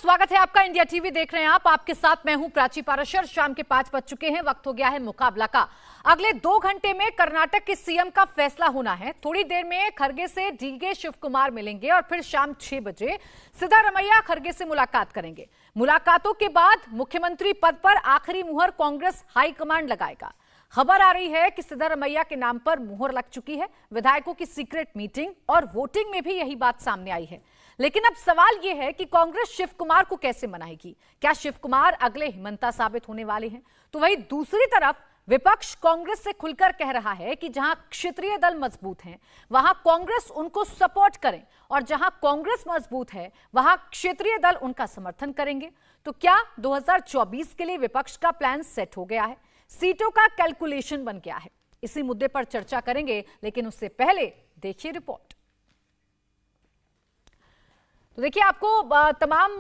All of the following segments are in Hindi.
स्वागत है आपका। इंडिया टीवी देख रहे हैं आप। आपके साथ मैं हूं प्राची पाराशर। शाम के 5 बज चुके हैं। वक्त हो गया है मुकाबला का। अगले 2 घंटे में कर्नाटक के सीएम का फैसला होना है। थोड़ी देर में खरगे से डीके शिव कुमार मिलेंगे और फिर शाम 6 बजे सिद्धारमैया खरगे से मुलाकात करेंगे। मुलाकातों के बाद मुख्यमंत्री पद पर आखिरी मुहर कांग्रेस हाईकमांड लगाएगा। खबर आ रही है कि सिद्धारमैया के नाम पर मुहर लग चुकी है। विधायकों की सीक्रेट मीटिंग और वोटिंग में भी यही बात सामने आई है। लेकिन अब सवाल यह है कि कांग्रेस शिव कुमार को कैसे मनाएगी? क्या शिव कुमार अगले हिमंता साबित होने वाले हैं? तो वहीं दूसरी तरफ विपक्ष कांग्रेस से खुलकर कह रहा है कि जहां क्षेत्रीय दल मजबूत हैं वहां कांग्रेस उनको सपोर्ट करें और जहां कांग्रेस मजबूत है वहां क्षेत्रीय दल उनका समर्थन करेंगे। तो क्या 2024 के लिए विपक्ष का प्लान सेट हो गया है? सीटों का कैलकुलेशन बन गया है? इसी मुद्दे पर चर्चा करेंगे, लेकिन उससे पहले देखिए रिपोर्ट। तो देखिए, आपको तमाम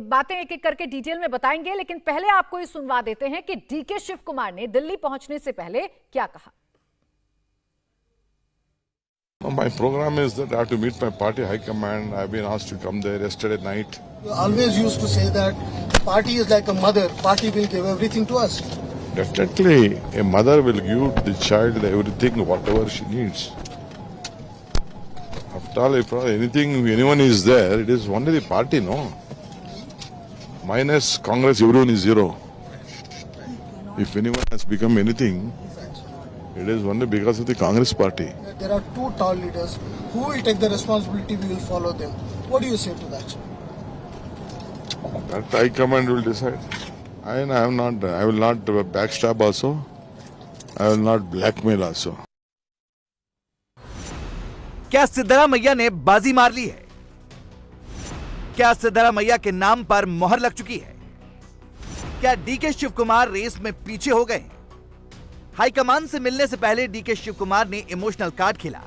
बातें एक एक करके डिटेल में बताएंगे, लेकिन पहले आपको ये सुनवा देते हैं कि डीके शिव कुमार ने दिल्ली पहुंचने से पहले क्या कहा। My program is that I have to meet my party high command. I have been asked to come there yesterday night. You always used to say that party is like a mother. Party will give everything to us. Definitely, a mother will give the child everything, whatever she needs. After all, if anyone is there, it is only the party, no? Minus Congress, everyone is zero. If anyone has become anything, it is only because of the Congress party. There are two tall leaders. Who will take the responsibility? We will follow them. What do you say to that? That high command will decide. I will not backstab also. I will not blackmail also. क्या सिद्धारमैया ने बाजी मार ली है? क्या सिद्धारमैया के नाम पर मोहर लग चुकी है? क्या डीके शिव कुमार रेस में पीछे हो गए? हाईकमान से मिलने से पहले डीके शिव कुमार ने इमोशनल कार्ड खेला,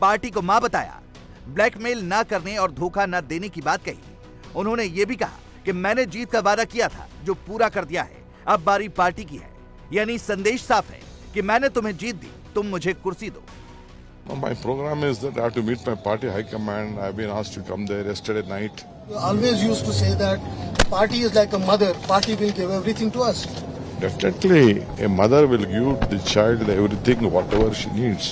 पार्टी को मां बताया, ब्लैकमेल ना करने और धोखा ना देने की बात कही। उन्होंने यह भी कहा कि मैंने जीत का वादा किया था जो पूरा कर दिया है, अब बारी पार्टी की है। यानी संदेश साफ है कि मैंने तुम्हें जीत दी, तुम मुझे कुर्सी दो। My program is that I have to meet my party high command. I have been asked to come there yesterday night. You always used to say that party is like a mother. Party will give everything to us. Definitely, a mother will give the child everything, whatever she needs.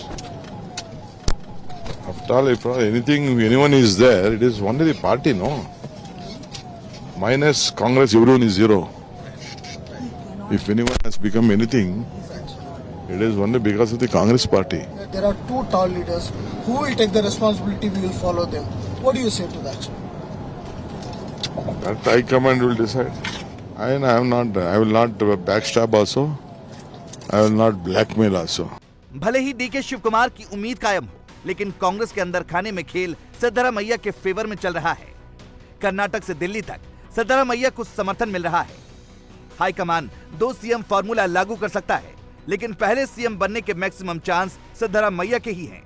After all, if anyone is there, it is only the party, no? Minus Congress, everyone is zero. If anyone has become anything, it is only because of the Congress party. There are two tall leaders. Who will take the responsibility? We will follow them. What do you say to that? That high command will decide. I will not backstab also. I will not blackmail also. भले ही डीके शिव कुमार की उम्मीद कायम हो, लेकिन कांग्रेस के अंदर खाने में खेल सिद्धारमैया के फेवर में चल रहा है। कर्नाटक से दिल्ली तक सिद्धारमैया को समर्थन मिल रहा है। हाईकमान 2 सीएम फॉर्मूला लागू कर सकता है, लेकिन पहले सीएम बनने के मैक्सिमम चांस सिद्धारमैया के ही हैं।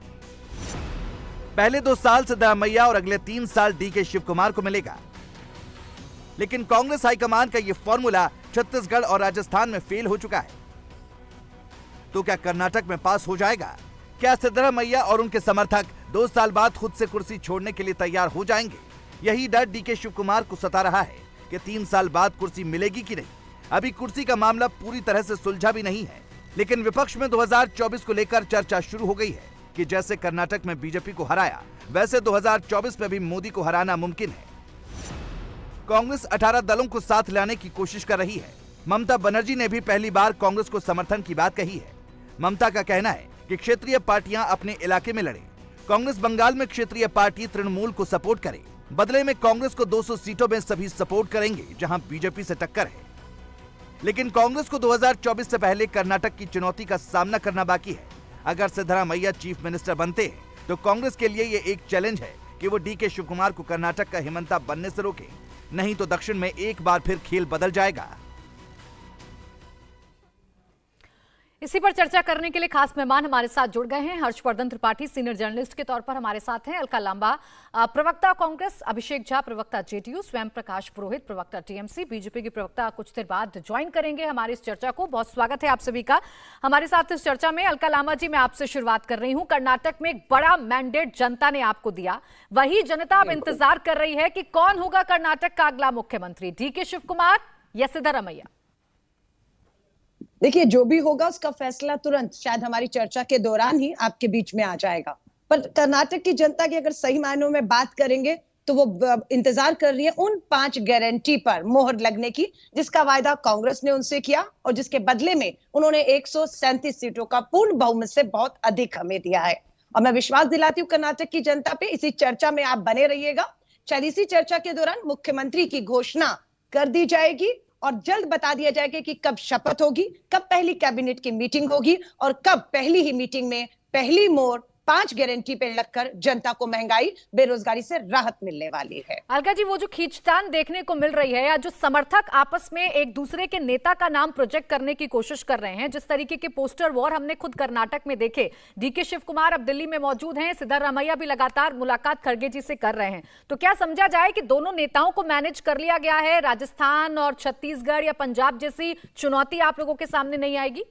पहले 2 साल सिद्धारमैया और अगले 3 साल डीके शिव कुमार को मिलेगा। लेकिन कांग्रेस हाईकमान का यह फॉर्मूला छत्तीसगढ़ और राजस्थान में फेल हो चुका है। तो क्या कर्नाटक में पास हो जाएगा? क्या सिद्धारमैया और उनके समर्थक 2 साल बाद खुद से कुर्सी छोड़ने के लिए तैयार हो जाएंगे? यही डर डीके शिव कुमार को सता रहा है कि 3 साल बाद कुर्सी मिलेगी कि नहीं। अभी कुर्सी का मामला पूरी तरह से सुलझा भी नहीं है, लेकिन विपक्ष में 2024 को लेकर चर्चा शुरू हो गई है कि जैसे कर्नाटक में बीजेपी को हराया, वैसे 2024 में भी मोदी को हराना मुमकिन है। कांग्रेस 18 दलों को साथ लाने की कोशिश कर रही है। ममता बनर्जी ने भी पहली बार कांग्रेस को समर्थन की बात कही है। ममता का कहना है कि क्षेत्रीय पार्टियां अपने इलाके में लड़े। कांग्रेस बंगाल में क्षेत्रीय पार्टी तृणमूल को सपोर्ट करे। बदले में कांग्रेस को 200 सीटों में सभी सपोर्ट करेंगे, जहां बीजेपी से टक्कर है। लेकिन कांग्रेस को 2024 से पहले कर्नाटक की चुनौती का सामना करना बाकी है। अगर सिद्धारमैया चीफ मिनिस्टर बनते हैं, तो कांग्रेस के लिए ये एक चैलेंज है कि वो डीके शिव कुमार को कर्नाटक का हिमंता बनने से रोके, नहीं तो दक्षिण में एक बार फिर खेल बदल जाएगा। इसी पर चर्चा करने के लिए खास मेहमान हमारे साथ जुड़ गए हैं। हर्षवर्धन त्रिपाठी सीनियर जर्नलिस्ट के तौर पर हमारे साथ हैं, अलका लांबा प्रवक्ता कांग्रेस, अभिषेक झा प्रवक्ता जेडीयू, स्वयं प्रकाश पुरोहित प्रवक्ता टीएमसी, बीजेपी के प्रवक्ता कुछ देर बाद ज्वाइन करेंगे हमारी इस चर्चा को। बहुत स्वागत है आप सभी का हमारे साथ इस चर्चा में। अलका लांबा जी, मैं आपसे शुरुआत कर रही हूँ। कर्नाटक में एक बड़ा मैंडेट जनता ने आपको दिया, वही जनता अब इंतजार कर रही है कि कौन होगा कर्नाटक का अगला मुख्यमंत्री, डीके शिव कुमार या सिद्धरामैया। देखिए, जो भी होगा उसका फैसला तुरंत शायद हमारी चर्चा के दौरान ही आपके बीच में आ जाएगा। पर कर्नाटक की जनता की अगर सही मायनों में बात करेंगे तो वो इंतजार कर रही है उन 5 गारंटी पर मोहर लगने की, जिसका वायदा कांग्रेस ने उनसे किया और जिसके बदले में उन्होंने 137 सीटों का पूर्ण बहुमत से बहुत अधिक हमें दिया है। और मैं विश्वास दिलाती हूँ कर्नाटक की जनता पे। इसी चर्चा में आप बने रहिएगा। शायद इसी चर्चा के दौरान मुख्यमंत्री की घोषणा कर दी जाएगी और जल्द बता दिया जाएगा कि कब शपथ होगी, कब पहली कैबिनेट की मीटिंग होगी और कब पहली ही मीटिंग में पहली मोहर 5 गारंटी पे लगकर जनता को महंगाई, बेरोजगारी से राहत मिलने वाली है। अलका जी, वो जो खींचतान देखने को मिल रही है या जो समर्थक आपस में एक दूसरे के नेता का नाम प्रोजेक्ट करने की कोशिश कर रहे हैं, जिस तरीके के पोस्टर वॉर हमने खुद कर्नाटक में देखे, डीके शिव कुमार अब दिल्ली में मौजूद हैं, सिद्धरामैया भी लगातार मुलाकात खड़गे जी से कर रहे हैं, तो क्या समझा जाए कि दोनों नेताओं को मैनेज कर लिया गया है? राजस्थान और छत्तीसगढ़ या पंजाब जैसी चुनौती आप लोगों के सामने नहीं आएगी?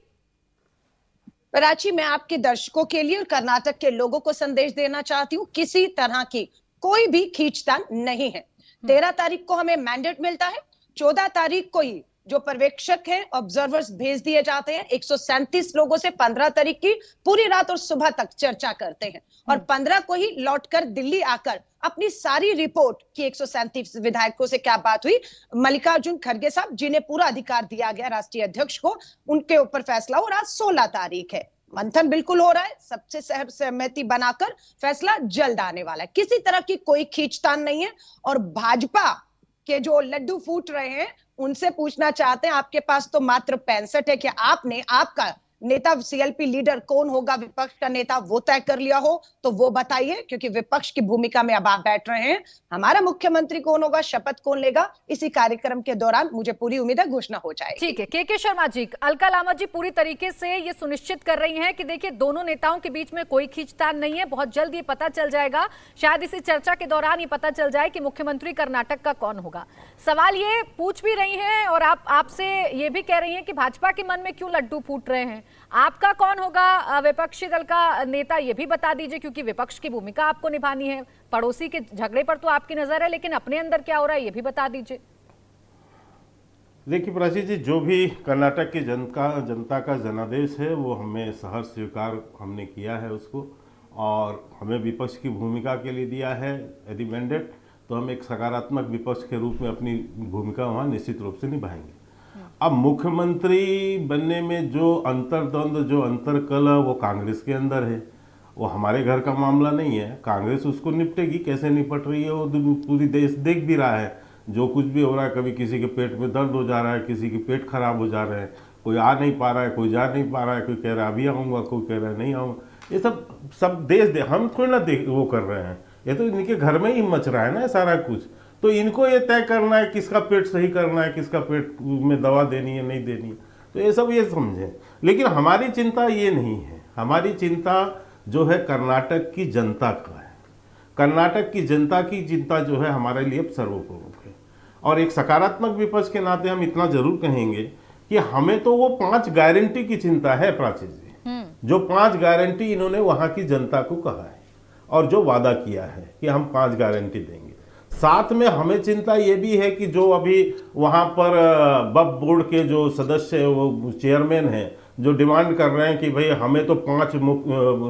प्राची, मैं आपके दर्शकों के लिए और कर्नाटक के लोगों को संदेश देना चाहती हूँ, किसी तरह की कोई भी खींचतान नहीं है। 13 तारीख को हमें मैंडेट मिलता है, 14 तारीख को ही जो पर्यवेक्षक हैं, ऑब्जर्वर्स भेज दिए जाते हैं। 137 लोगों से 15 तारीख की पूरी रात और सुबह तक चर्चा करते हैं और 15 को ही लौटकर दिल्ली आकर अपनी सारी रिपोर्ट कि 137 विधायकों से क्या बात हुई, मल्लिकार्जुन खड़गे साहब जिन्हें पूरा अधिकार दिया गया राष्ट्रीय अध्यक्ष को, उनके ऊपर फैसला। और आज 16 तारीख है, मंथन बिल्कुल हो रहा है, सबसे सहमति बनाकर फैसला जल्द आने वाला है। किसी तरह की कोई खींचतान नहीं है। और भाजपा के जो लड्डू फूट रहे हैं उनसे पूछना चाहते हैं, आपके पास तो मात्र 65 है, क्या आपने आपका नेता सीएलपी लीडर कौन होगा, विपक्ष का नेता, वो तय कर लिया हो तो वो बताइए, क्योंकि विपक्ष की भूमिका में अब आप बैठ रहे हैं। हमारा मुख्यमंत्री कौन होगा, शपथ कौन लेगा, इसी कार्यक्रम के दौरान मुझे पूरी उम्मीद है घोषणा हो जाएगी। ठीक है के शर्मा जी, अलका लांबा जी पूरी तरीके से ये सुनिश्चित कर रही हैं कि देखिए दोनों नेताओं के बीच में कोई खींचतान नहीं है। बहुत जल्द ये पता चल जाएगा, शायद इसी चर्चा के दौरान ये पता चल जाए कि मुख्यमंत्री कर्नाटक का कौन होगा। सवाल ये पूछ भी रही हैं और आपसे ये भी कह रही हैं कि भाजपा के मन में क्यों लड्डू फूट रहे हैं, आपका कौन होगा विपक्षी दल का नेता, ये भी बता दीजिए, क्योंकि विपक्ष की भूमिका आपको निभानी है। पड़ोसी के झगड़े पर तो आपकी नजर है, लेकिन अपने अंदर क्या हो रहा है ये भी बता दीजिए। देखिए प्राची जी, जो भी कर्नाटक की जनता का जनादेश है वो हमें सहर्ष स्वीकार हमने किया है उसको, और हमें विपक्ष की भूमिका के लिए दिया है यदि मैंडेट, तो हम एक सकारात्मक विपक्ष के रूप में अपनी भूमिका वहाँ निश्चित रूप से निभाएंगे। अब मुख्यमंत्री बनने में जो अंतर्द्वंद, जो अंतरकल वो कांग्रेस के अंदर है, वो हमारे घर का मामला नहीं है। कांग्रेस उसको निपटेगी, कैसे निपट रही है वो पूरी देश देख भी रहा है। जो कुछ भी हो रहा है, कभी किसी के पेट में दर्द हो जा रहा है, किसी के पेट खराब हो जा रहे हैं, कोई आ नहीं पा रहा है, कोई जा नहीं पा रहा है, कोई कह रहा है अभी आऊँगा, कोई कह रहा है नहीं आऊँगा। ये सब देश हम थोड़ी ना वो कर रहे हैं, ये तो इनके घर में ही मच रहा है ना सारा कुछ। तो इनको ये तय करना है किसका पेट सही करना है, किसका पेट में दवा देनी है नहीं देनी है, तो ये सब ये समझें। लेकिन हमारी चिंता ये नहीं है, हमारी चिंता जो है कर्नाटक की जनता का है। कर्नाटक की जनता की चिंता जो है हमारे लिए सर्वप्रमुख है। और एक सकारात्मक विपक्ष के नाते हम इतना जरूर कहेंगे कि हमें तो वो 5 गारंटी की चिंता है प्राची जी, जो 5 गारंटी इन्होंने वहाँ की जनता को कहा है और जो वादा किया है कि हम 5 गारंटी देंगे। साथ में हमें चिंता ये भी है कि जो अभी वहाँ पर वक्फ बोर्ड के जो सदस्य वो चेयरमैन हैं, जो डिमांड कर रहे हैं कि भाई हमें तो 5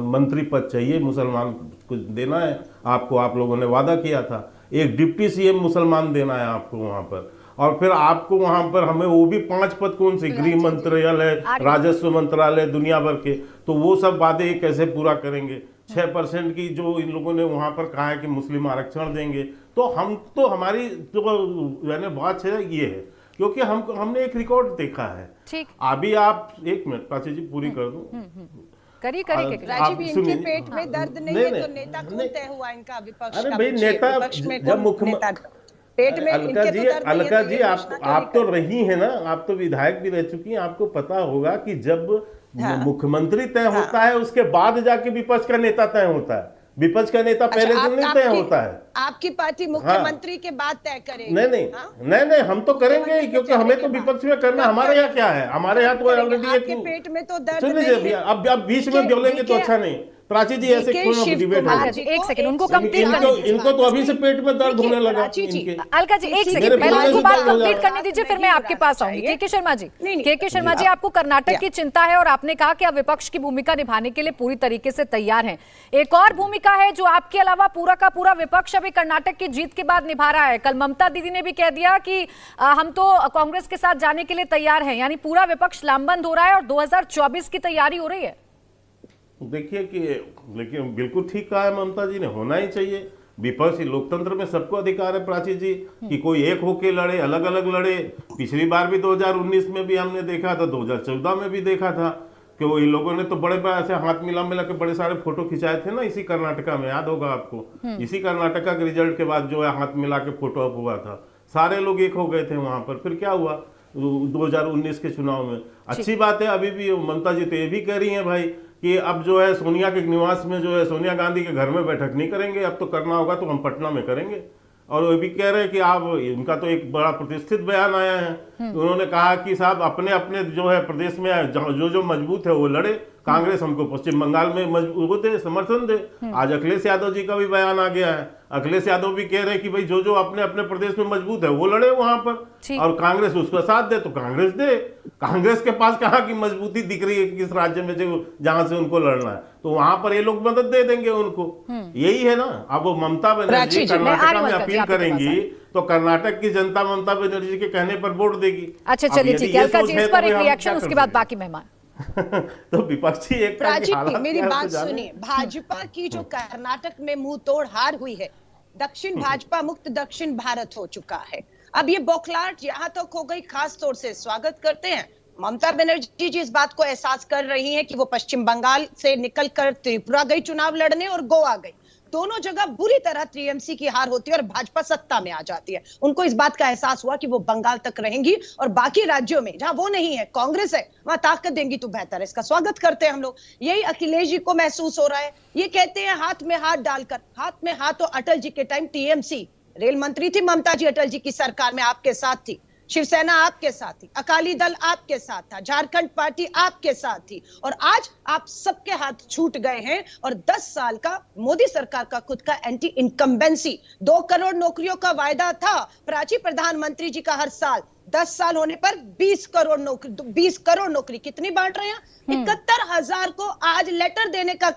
मंत्री पद चाहिए, मुसलमान को देना है आपको, आप लोगों ने वादा किया था, एक डिप्टी सीएम मुसलमान देना है आपको वहाँ पर, और फिर आपको वहाँ पर हमें वो भी 5 पद कौन से, गृह मंत्रालय, राजस्व मंत्रालय, दुनिया भर के, तो वो सब वादे कैसे पूरा करेंगे। 6% की जो इन लोगों ने वहाँ पर कहा है कि मुस्लिम आरक्षण देंगे, तो हमारी जो बात है ये है, क्योंकि हमने एक रिकॉर्ड देखा है। ठीक, अभी आप एक मिनट प्राची जी पूरी कर दूं। करिए राजीव जी, इनके पेट में दर्द नहीं है तो नेता कौन तय हुआ इनका विपक्ष का? भाई नेता जब मुख्यमंत्री पेट में, अलका जी आप तो रही है ना, आप तो विधायक भी रह चुकी हैं, आपको पता होगा कि जब मुख्यमंत्री तय होता है, उसके बाद जाके विपक्ष का नेता तय होता है। विपक्ष का नेता पहले दिन नहीं तय होता है। आपकी पार्टी मुख्यमंत्री के बाद तय करेगी? नहीं, हम तो करेंगे ही, क्योंकि हमें तो विपक्ष में करना। हमारे यहाँ क्या है, हमारे यहाँ तो ऑलरेडी आपके पेट में तो दर्द सुन लीजिए, अब बीच में बोलेंगे तो अच्छा नहीं। प्राची जी ऐसे क्यों डिबेट हो? एक सेकंड, उनको कंप्लीट करने दीजिए। इनको तो अभी से पेट में दर्द होने लगा। अलका जी एक सेकंड, पहले उनको बात कंप्लीट करने दीजिए, फिर मैं आपके पास आऊंगी। के शर्मा जी, आपको कर्नाटक की चिंता है और आपने कहा कि आप विपक्ष की भूमिका निभाने के लिए पूरी तरीके से तैयार हैं। एक और भूमिका है जो आपके अलावा पूरा का पूरा विपक्ष अभी कर्नाटक की जीत के बाद निभा रहा है। कल ममता दीदी ने भी कह दिया कि हम तो कांग्रेस के साथ जाने के लिए तैयार हैं, यानी पूरा विपक्ष लामबंद हो रहा है और 2024 की तैयारी हो रही है। देखिए कि लेकिन बिल्कुल ठीक कहा है ममता जी ने, होना ही चाहिए। विपक्षी लोकतंत्र में सबको अधिकार है प्राची जी कि कोई एक होके लड़े, अलग अलग लड़े। पिछली बार भी 2019 में भी हमने देखा था, 2014 में भी देखा था कि वो इन लोगों ने तो बड़े बड़े ऐसे हाथ मिला के बड़े सारे फोटो खिंचाए थे ना, इसी कर्नाटका में, याद होगा आपको। इसी कर्नाटका के रिजल्ट के बाद जो है हाथ मिला के फोटो अप हुआ था, सारे लोग एक हो गए थे वहां पर। फिर क्या हुआ 2019 के चुनाव में? अच्छी बात है। अभी भी ममता जी तो ये भी कह रही है भाई कि अब जो है सोनिया के निवास में जो है सोनिया गांधी के घर में बैठक नहीं करेंगे, अब तो करना होगा तो हम पटना में करेंगे। और वो भी कह रहे हैं कि आप, इनका तो एक बड़ा प्रतिष्ठित बयान आया है, उन्होंने कहा कि साहब अपने अपने जो है प्रदेश में जो मजबूत है वो लड़े, कांग्रेस हमको पश्चिम बंगाल में मजबूत है, समर्थन दे। आज अखिलेश यादव जी का भी बयान आ गया है, अखिलेश यादव भी कह रहे हैं कि भाई जो अपने अपने प्रदेश में मजबूत है वो लड़े वहां पर, और कांग्रेस उसका साथ दे तो कांग्रेस दे। कांग्रेस के पास कहाँ की मजबूती दिख रही है किस राज्य में जहां से उनको लड़ना है, तो वहां पर ये लोग मदद दे देंगे उनको। यही है ना। अब वो ममता बनर्जी कर्नाटक में अपील करेंगी तो कर्नाटक की जनता ममता बनर्जी के कहने पर वोट देगी। अच्छा चलिए ठीक है, अलका जी इस पर एक रिएक्शन, उसके बाद बाकी मेहमान। तो विपक्षी एक मेरी बात सुनिए, भाजपा की जो कर्नाटक में मुंह तोड़ हार हुई है, दक्षिण भाजपा मुक्त दक्षिण भारत हो चुका है। अब ये बौखलाहट यहाँ तक हो गई, खास तौर से स्वागत करते हैं ममता बनर्जी जी इस बात को एहसास कर रही हैं कि वो पश्चिम बंगाल से निकलकर त्रिपुरा गई चुनाव लड़ने और गोवा गई, दोनों जगह बुरी तरह टीएमसी की हार होती है और भाजपा सत्ता में आ जाती है। उनको इस बात का एहसास हुआ कि वो बंगाल तक रहेंगी और बाकी राज्यों में जहां वो नहीं है, कांग्रेस है, वहां ताकत देंगी तो बेहतर है। इसका स्वागत करते हैं हम लोग। यही अखिलेश जी को महसूस हो रहा है। ये कहते हैं हाथ में हाथ डालकर, हाथ में हाथ, तो अटल जी के टाइम टीएमसी रेल मंत्री थी ममता जी, अटल जी की सरकार में आपके साथ थी, शिवसेना आपके साथ थी, अकाली दल आपके साथ था, झारखंड पार्टी आपके साथ थी, और आज आप सबके हाथ छूट गए हैं। और 10 साल का मोदी सरकार का खुद का एंटी इनकम्बेंसी, 2 करोड़ नौकरियों का वायदा था प्राची प्रधानमंत्री जी का हर साल, 10 साल होने पर 20 करोड़ नौकरी कितनी बांट रहे हैं? 71,000 को आज लेटर देने का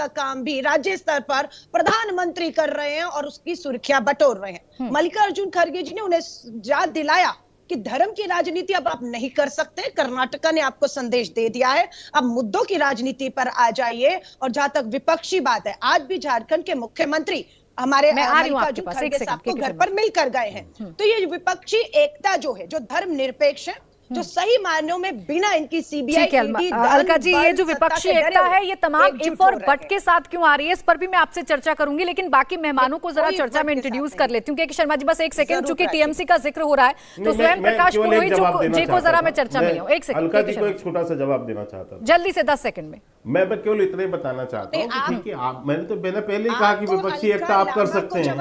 काम भी राज्य स्तर पर प्रधानमंत्री कर रहे हैं और उसकी सुर्खियां बटोर रहे हैं। मल्लिकार्जुन खड़गे जी ने उन्हें याद दिलाया कि धर्म की राजनीति अब आप नहीं कर सकते। कर्नाटका ने आपको संदेश दे दिया है, अब मुद्दों की राजनीति पर आ जाइए। और जहां तक विपक्षी बात है, आज भी झारखंड के मुख्यमंत्री हमारे मल्लिकार्जुन खड़गे साहब को घर पर मिलकर गए हैं। तो ये विपक्षी एकता जो है, जो धर्मनिरपेक्ष है, जो सही मायनों में बिना इनकी सीबीआई, अलका जी, ये जो विपक्षी एकता है ये तमाम इफ और बट के साथ क्यों आ रही है, इस पर भी मैं आपसे चर्चा करूंगी, लेकिन बाकी मेहमानों को जरा चर्चा में इंट्रोड्यूस कर लेती हूँ। के शर्मा जी बस एक सेकंड, चूंकि टीएमसी का जिक्र हो रहा है तो स्वयं प्रकाश पुरोहित जी को जरा मैं चर्चा में एक सेकंड, अलका जी को एक छोटा सा जवाब देना चाहता हूँ जल्दी से 10 सेकंड में। मैं केवल इतना ही बताना चाहता हूँ कि ठीक है, आप, मैंने पहले ही कहा कि विपक्षी एकता आप कर सकते हैं,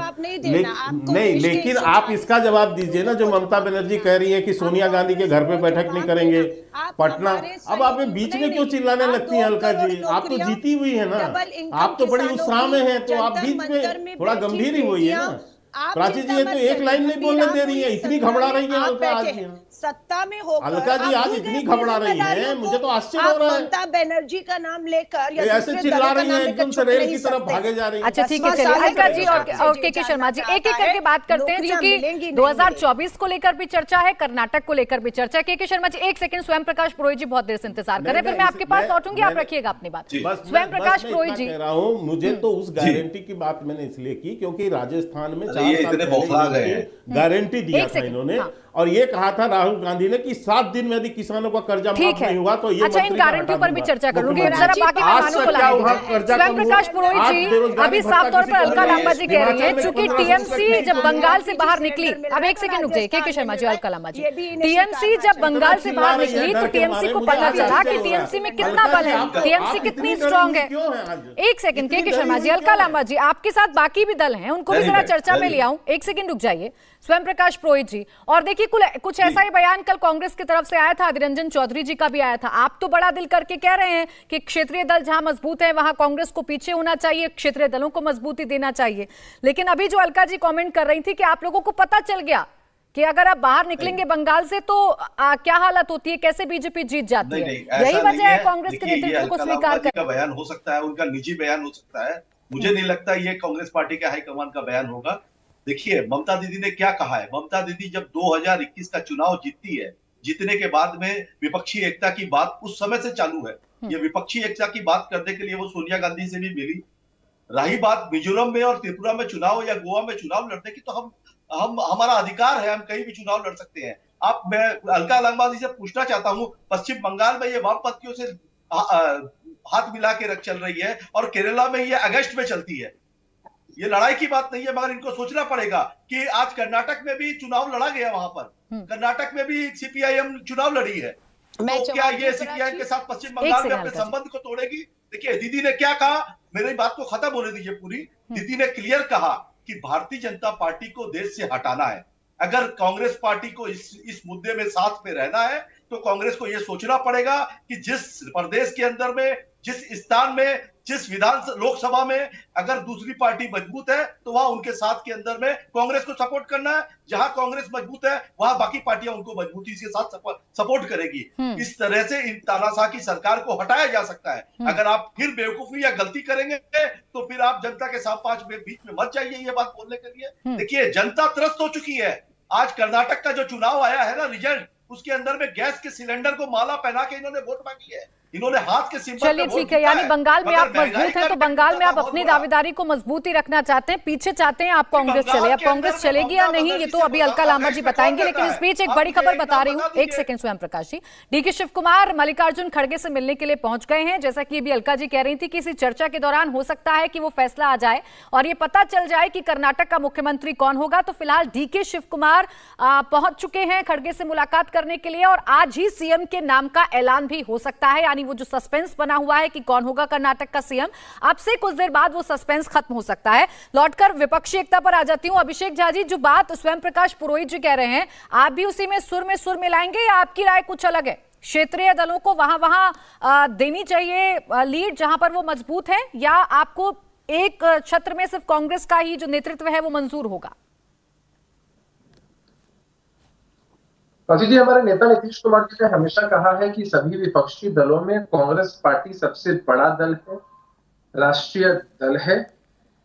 नहीं, लेकिन आप इसका जवाब दीजिए ना, जो ममता बनर्जी कह रही है कि सोनिया गांधी के घर पे बैठक नहीं करेंगे पटना। अब आप बीच में क्यों चिल्लाने लगती हैं अलका जी? आप तो जीती हुई है ना, आप तो बड़ी उत्साह में हैं, तो आप बीच में थोड़ा गंभीर ही होइए ना। प्राची जी तो एक लाइन नहीं बोलने दे रही है, इतनी घबरा रही है अलका आज। सत्ता में होकर अलका जी आज इतनी घबरा रही है, मुझे तो आश्चर्य हो रहा है। ममता बनर्जी का नाम लेकर या ऐसे चिल्ला रही है, एकदम से रेल की तरफ भागे जा रही है। अच्छा ठीक है, चलिए अलका जी और के शर्मा जी एक एक करके बात करते हैं, क्योंकि 2024 को लेकर भी चर्चा है, कर्नाटक को लेकर भी चर्चा है। के शर्मा जी एक सेकंड, स्वयं प्रकाश पुरोहित जी बहुत देर से इंतजार कर रहे हैं, फिर मैं आपके पास लौटूंगी, आप रखिएगा अपनी बात। स्वयं प्रकाश पुरोहित जी, कह रहा हूँ, मुझे तो उस गारंटी की बात मैंने इसलिए की क्योंकि राजस्थान में 4 साल गारंटी दिया था इन्होंने, और ये कहा था राहुल गांधी ने कि 7 दिन में यदि किसानों का कर्जा ठीक माफ है। नहीं हुआ तो ये अच्छा, इन मंत्री का गारंटियों हटा पर भी दूंगा। चर्चा कर लूंगी। मुख्यमंत्री। जरा बाकी आज मेहमानों से को क्या लाने हुआ? दीजिए। कर्जा स्वयं कम प्रकाश हुआ। पुरोहित आज जी बेरोजगारी अभी भत्ता साफ तौर किसी पर को अलका नहीं है। लांबा जी कह रही है, हिमाचल में चूंकि 1500 टीएमसी रुपए जब की बंगाल से बाहर सिलेंडर निकली, मिल रहा अब है, एक सेकंड रुक जाइए, के शर्मा जी, अलका लांबा जी, ये भी इन्हें टीएमसी स्वीकारना जब चाहिए। बंगाल से बाहर चिल्ला रही है निकली तो डर के टीएमसी मारे, को मुझे पता आज चला आश्चर्य कि हो रहा है। टीएमसी में कितना अलका बल जी, है, आप टीएमसी इतनी कितनी डरी स्ट्रांग हुई है। क्यों हैं आज? एक सेकंड, इतनी के डरी शर्मा हुई जी, अलका क्यों लांबा जी, आपके साथ बाकी भी दल हैं, उनको भी Very जरा bad, चर्चा में very ले आऊं। एक सेकंड रुक जाइए, स्वयं प्रकाश पुरोहित जी। और देखिए कुछ ऐसा ही बयान कल कांग्रेस की तरफ से आया था, अधीर रंजन चौधरी जी का भी आया था। आप तो बड़ा दिल करके कह रहे हैं कि क्षेत्रीय दल जहां मजबूत है वहां कांग्रेस को पीछे होना चाहिए, क्षेत्रीय दलों को मजबूती देना चाहिए। लेकिन अभी जो अलका जी कमेंट कर रही थी कि आप लोगों को पता चल गया कि अगर आप बाहर निकलेंगे बंगाल से तो क्या हालत होती है, कैसे बीजेपी जीत जाती है। यही वजह है कांग्रेस के नेतृत्व को स्वीकार का बयान हो सकता है, उनका निजी बयान हो सकता है। मुझे नहीं लगता ये कांग्रेस पार्टी के हाईकमान का बयान होगा। देखिए ममता दीदी ने क्या कहा है। ममता दीदी जब 2021 का चुनाव जीतती है, जीतने के बाद में विपक्षी एकता की बात उस समय से चालू है। ये विपक्षी एकता की बात करने के लिए वो सोनिया गांधी से भी मिली। रही बात मिजोरम में और त्रिपुरा में चुनाव या गोवा में चुनाव लड़ने की, तो हम हमारा अधिकार है, हम कहीं भी चुनाव लड़ सकते हैं। मैं अलका लांबा जी से पूछना चाहता हूं, पश्चिम बंगाल में ये वामपंथियों से हाथ मिला के चल रही है और केरला में ये अगस्त में चलती है। ये लड़ाई की बात नहीं है, मगर इनको सोचना पड़ेगा कि आज कर्नाटक में भी चुनाव लड़ा गया। वहां पर कर्नाटक में भी सीपीआईएम चुनाव लड़ी है। तो क्या ये सीपीआईएम के साथ पश्चिम बंगाल में अपने संबंध को तोड़ेगी? देखिए दीदी ने क्या कहा, मेरी बात को खत्म होने दीजिए पूरी। दीदी ने क्लियर कहा कि भारतीय जनता पार्टी को देश से हटाना है। अगर कांग्रेस पार्टी को इस मुद्दे में साथ में रहना है तो कांग्रेस को यह सोचना पड़ेगा कि जिस प्रदेश के अंदर में, जिस स्थान में, जिस लोकसभा में अगर दूसरी पार्टी मजबूत है तो वहां उनके साथ के अंदर में कांग्रेस को सपोर्ट करना है। जहां कांग्रेस मजबूत है वहां बाकी पार्टियां उनको मजबूती के साथ सपोर्ट करेगी। इस तरह से इन तानाशाह की सरकार को हटाया जा सकता है। अगर आप फिर बेवकूफी या गलती करेंगे तो फिर आप जनता के साथ बीच में मत जाइए ये बात बोलने के लिए। देखिए जनता त्रस्त हो चुकी है। आज कर्नाटक का जो चुनाव आया है ना रिजल्ट, उसके अंदर में गैस के सिलेंडर को माला पहना के इन्होंने वोट मांगी है। इन्होंने हाथ के सिंबल पे चलिए वोट ठीक है, जीता यानी बंगाल में आप मजबूत हैं तो बंगाल में आप अपनी दावेदारी को मजबूती रखना चाहते हैं, पीछे चाहते हैं आप कांग्रेस चले। अब कांग्रेस चलेगी या नहीं ये तो अभी अलका लांबा जी बताएंगे, लेकिन इस बीच एक बड़ी खबर बता रही हूँ। एक सेकंड स्वयं प्रकाश जी, डीके शिव कुमार मल्लिकार्जुन खड़गे से मिलने के लिए पहुंच गए हैं। जैसा कि अभी अलका जी कह रही थी कि इसी चर्चा के दौरान हो सकता है कि वो फैसला आ जाए और ये पता चल जाए कि कर्नाटक का मुख्यमंत्री कौन होगा। तो फिलहाल डीके शिव कुमार पहुंच चुके हैं खड़गे से मुलाकात करने के लिए और आज ही सीएम के नाम का ऐलान भी हो सकता है। यानी वो जो सस्पेंस बना हुआ है कि कौन होगा कर्नाटक का सीएम, अब से कुछ देर बाद वो सस्पेंस खत्म हो सकता है। लौटकर विपक्षी एकता पर आ जाती हूं। अभिषेक झा जी, जो बात स्वयं प्रकाश पुरोहित जी कह रहे हैं, आप भी उसी में सुर मिलाएंगे या आपकी राय कुछ अलग है? क्षेत्रीय दलों को वहां देनी चाहिए लीड जहां पर वो मजबूत है, या आपको एक छत्र में सिर्फ कांग्रेस का ही जो नेतृत्व है वो मंजूर होगा? जी, हमारे नेता नीतीश कुमार जी ने हमेशा कहा है कि सभी विपक्षी दलों में कांग्रेस पार्टी सबसे बड़ा दल है, राष्ट्रीय दल है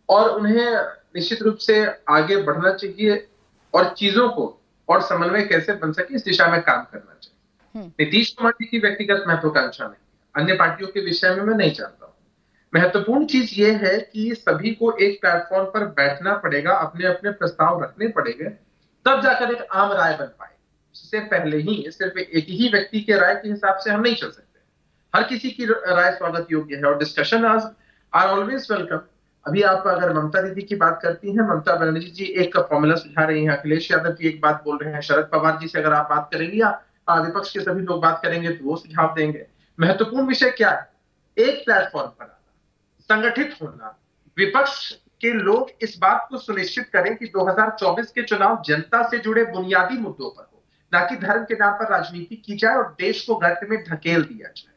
और उन्हें निश्चित रूप से आगे बढ़ना चाहिए और चीजों को और समन्वय कैसे बन सके इस दिशा में काम करना चाहिए। नीतीश कुमार जी की व्यक्तिगत महत्वाकांक्षा नहीं, अन्य पार्टियों के विषय में मैं नहीं जानता हूँ। महत्वपूर्ण चीज ये है कि सभी को एक प्लेटफॉर्म पर बैठना पड़ेगा, अपने अपने प्रस्ताव रखने पड़ेंगे, तब जाकर एक आम राय बन पाए। इससे पहले ही सिर्फ एक ही व्यक्ति के राय के हिसाब से हम नहीं चल सकते। हर किसी की राय स्वागत योग्य है और डिस्कशन आर ऑलवेज वेलकम। अभी आप अगर ममता दीदी की बात करती हैं, ममता बनर्जी जी एक फॉर्मूला सुझा रही हैं, अखिलेश यादव जी एक बात बोल रहे हैं, शरद पवार जी से अगर आप बात करेंगे या विपक्ष के सभी लोग बात करेंगे तो वो सुझाव देंगे। महत्वपूर्ण विषय क्या है? एक प्लेटफॉर्म पर आना, संगठित होना। विपक्ष के लोग इस बात को सुनिश्चित करें कि 2024 के चुनाव जनता से जुड़े बुनियादी मुद्दों पर हो, ना कि धर्म के नाम पर राजनीति की जाए और देश को गर्त में ढकेल दिया जाए।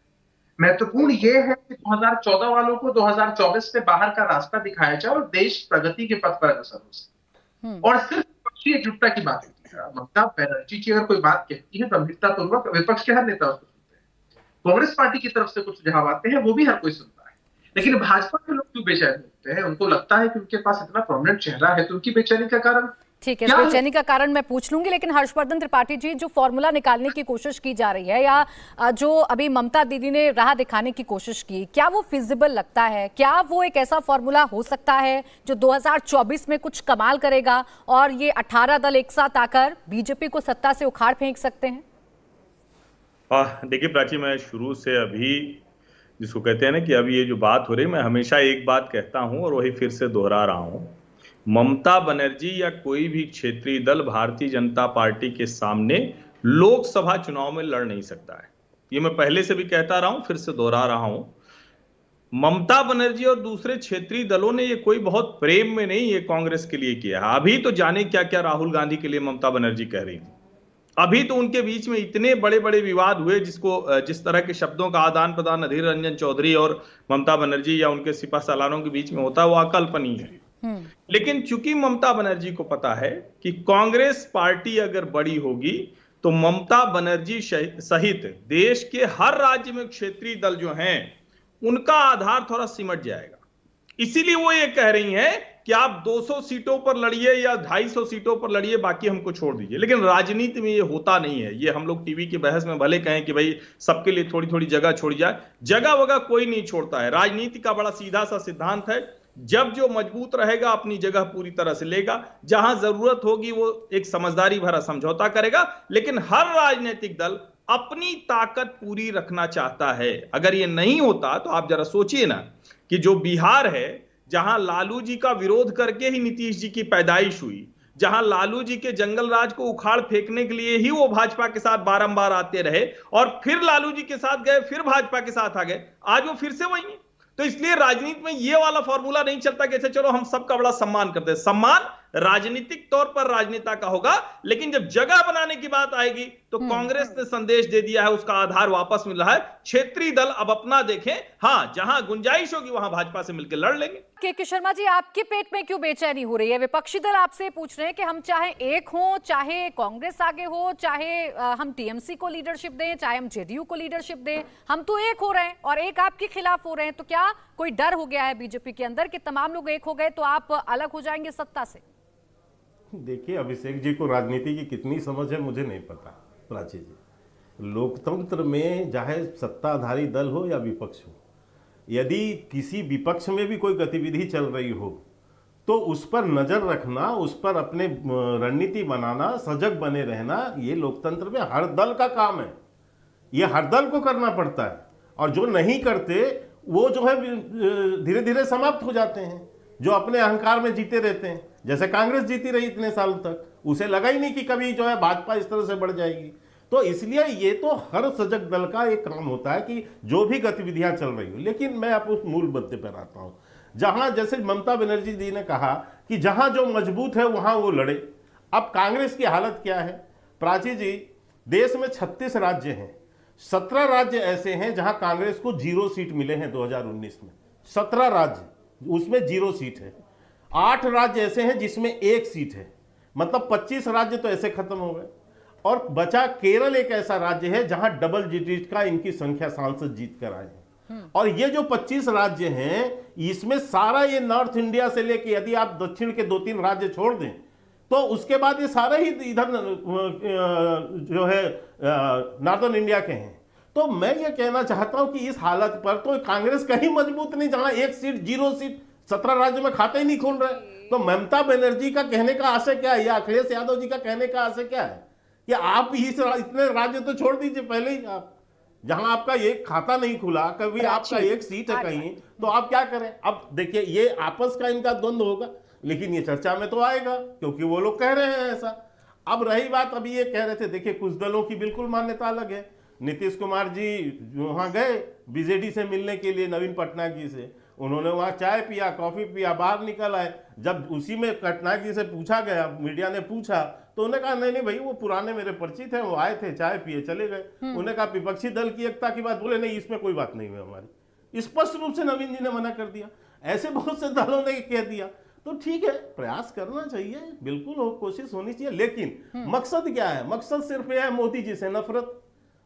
महत्वपूर्ण यह है कि 2014 वालों को 2024 से बाहर का रास्ता दिखाया जाए और देश प्रगति के पथ पर अग्रसर हो सके। और सिर्फ विपक्षी एकजुटता की बात होती है। ममता बनर्जी की अगर कोई बात कहती है गंभीरता पूर्वक विपक्ष के हर नेता उसको सुनते हैं। कांग्रेस पार्टी की तरफ से कुछ सुझाव आते हैं, वो भी हर कोई सुनता है। लेकिन भाजपा के लोग क्यों बेचैन होते हैं? उनको लगता है कि उनके पास इतना प्रोमिनेंट चेहरा है, तो उनकी बेचैनी का कारण ठीक है, इस बेचैनी का कारण मैं पूछ लूंगी, लेकिन हर्षवर्धन त्रिपाठी जी, जो फॉर्मूला निकालने की कोशिश की जा रही है या जो अभी ममता दीदी ने राह दिखाने की कोशिश की, क्या वो फिजिबल लगता है? क्या वो एक ऐसा फॉर्मूला हो सकता है जो 2024 में कुछ कमाल करेगा और ये 18 दल एक साथ आकर बीजेपी को सत्ता से उखाड़ फेंक सकते हैं? देखिए प्राची, मैं शुरू से अभी जिसको कहते हैं ना कि अभी ये जो बात हो रही है, मैं हमेशा एक बात कहता हूं और वही फिर से दोहरा रहा हूं। ममता बनर्जी या कोई भी क्षेत्रीय दल भारतीय जनता पार्टी के सामने लोकसभा चुनाव में लड़ नहीं सकता है। ये मैं पहले से भी कहता रहा हूं, फिर से दोहरा रहा हूं। ममता बनर्जी और दूसरे क्षेत्रीय दलों ने ये कोई बहुत प्रेम में नहीं ये कांग्रेस के लिए किया है। अभी तो जाने क्या क्या राहुल गांधी के लिए ममता बनर्जी कह रही थी। अभी तो उनके बीच में इतने बड़े बड़े विवाद हुए, जिस तरह के शब्दों का आदान प्रदान अधीर रंजन चौधरी और ममता बनर्जी या उनके सिपा सालारों के बीच में होता है, वो अकल्पनीय है। लेकिन चूंकि ममता बनर्जी को पता है कि कांग्रेस पार्टी अगर बड़ी होगी तो ममता बनर्जी सहित देश के हर राज्य में क्षेत्रीय दल जो हैं उनका आधार थोड़ा सिमट जाएगा। इसीलिए वो ये कह रही हैं कि आप 200 सीटों पर लड़िए या 250 सीटों पर लड़िए, बाकी हमको छोड़ दीजिए। लेकिन राजनीति में ये होता नहीं है। ये हम लोग टीवी की बहस में भले कहें कि भाई सबके लिए थोड़ी थोड़ी जगह छोड़ी जाए, जगह वगह कोई नहीं छोड़ता है। राजनीति का बड़ा सीधा सा सिद्धांत है, जब जो मजबूत रहेगा अपनी जगह पूरी तरह से लेगा, जहां जरूरत होगी वो एक समझदारी भरा समझौता करेगा। लेकिन हर राजनीतिक दल अपनी ताकत पूरी रखना चाहता है। अगर ये नहीं होता तो आप जरा सोचिए ना कि जो बिहार है, जहां लालू जी का विरोध करके ही नीतीश जी की पैदाइश हुई, जहां लालू जी के जंगल राज को उखाड़ फेंकने के लिए ही वो भाजपा के साथ बारंबार आते रहे और फिर लालू जी के साथ गए, फिर भाजपा के साथ आ गए, आज वो फिर से वही है। तो इसलिए राजनीति में ये वाला फॉर्मूला नहीं चलता कि अच्छा चलो हम सबका बड़ा सम्मान करते हैं। सम्मान राजनीतिक तौर पर राजनेता का होगा, लेकिन जब जगह बनाने की बात आएगी तो कांग्रेस ने संदेश दे दिया है, उसका आधार वापस मिल रहा है। क्षेत्रीय दल अब अपना देखें, हाँ जहां गुंजाइश होगी वहां भाजपा से मिलकर लड़ लेंगे। के शर्मा जी, आपके पेट में क्यों बेचैनी हो रही है? विपक्षी दल आपसे पूछ रहे हैं कि हम चाहे एक हो, चाहे कांग्रेस आगे हो, चाहे हम टीएमसी को लीडरशिप दें, चाहे हम जेडीयू को लीडरशिप दें, हम तो एक हो रहे हैं और एक आपके खिलाफ हो रहे हैं। तो क्या कोई डर हो गया है बीजेपी के अंदर कि तमाम लोग एक हो गए तो आप अलग हो जाएंगे सत्ता से? देखिए, अभिषेक जी को राजनीति की कितनी समझ है मुझे नहीं पता। प्राची जी, लोकतंत्र में चाहे सत्ताधारी दल हो या विपक्ष हो, यदि किसी विपक्ष में भी कोई गतिविधि चल रही हो तो उस पर नजर रखना, उस पर अपने रणनीति बनाना, सजग बने रहना, ये लोकतंत्र में हर दल का काम है। ये हर दल को करना पड़ता है और जो नहीं करते वो जो है धीरे धीरे समाप्त हो जाते हैं, जो अपने अहंकार में जीते रहते हैं। जैसे कांग्रेस जीती रही इतने साल तक, उसे लगा ही नहीं कि कभी जो है भाजपा इस तरह से बढ़ जाएगी। तो इसलिए ये तो हर सजग दल का एक काम होता है कि जो भी गतिविधियां चल रही हो। लेकिन मैं आप उस मूल मुद्दे पर आता हूं, जहां जैसे ममता बनर्जी जी ने कहा कि जहां जो मजबूत है वहां वो लड़े। अब कांग्रेस की हालत क्या है प्राची जी? देश में 36 राज्य हैं, 17 राज्य ऐसे हैं जहां कांग्रेस को 0 सीट मिले हैं 2019 में। 17 राज्य, उसमें 0 सीट है। 8 राज्य ऐसे हैं जिसमें 1 सीट है, मतलब 25 राज्य तो ऐसे खत्म हो गए। और बचा केरल एक ऐसा राज्य है जहां डबल डिजिट का इनकी संख्या सांसद जीत कर आए हैं। और ये जो 25 राज्य हैं, इसमें सारा ये नॉर्थ इंडिया से लेके, यदि आप दक्षिण के 2-3 राज्य छोड़ दें तो उसके बाद ये सारे ही इधर जो है नॉर्दर्न इंडिया के हैं। तो मैं ये कहना चाहता हूं कि इस हालत पर तो कांग्रेस कहीं मजबूत नहीं, जहां 1 सीट 0 सीट 17 राज्यों में खाते ही नहीं खुल रहे। तो ममता बनर्जी का कहने का आशय क्या है, या अखिलेश यादव जी का कहने का आशय क्या है कि आप इतने राज्य तो छोड़ दीजिए पहले ही। आप जहां आपका एक खाता नहीं खुला, कभी आपका 1 सीट है कहीं, तो आप क्या करें? अब देखिए, ये आपस का इनका द्वंद्व होगा, लेकिन ये चर्चा में तो आएगा क्योंकि वो लोग कह रहे हैं ऐसा। अब रही बात, अभी ये कह रहे थे, देखिए कुछ दलों की बिल्कुल मान्यता अलग है। नीतीश कुमार जी वहां गए बीजेडी से मिलने के लिए, नवीन पटनायक जी से, उन्होंने वहां चाय पिया, कॉफी पिया, बाहर निकल आए। जब उसी में पटनायक जी से पूछा गया, मीडिया ने पूछा, तो उन्होंने कहा नहीं भाई, वो पुराने मेरे परिचित हैं, वो आए थे, चाय पिए, चले गए। उन्होंने कहा विपक्षी दल की एकता की बात, बोले नहीं, इसमें कोई बात नहीं हुई हमारी। स्पष्ट रूप से नवीन जी ने मना कर दिया। ऐसे बहुत से दलों ने कह दिया। तो ठीक है, प्रयास करना चाहिए, बिल्कुल कोशिश होनी चाहिए, लेकिन मकसद क्या है? मकसद सिर्फ यह है मोदी जी से नफरत,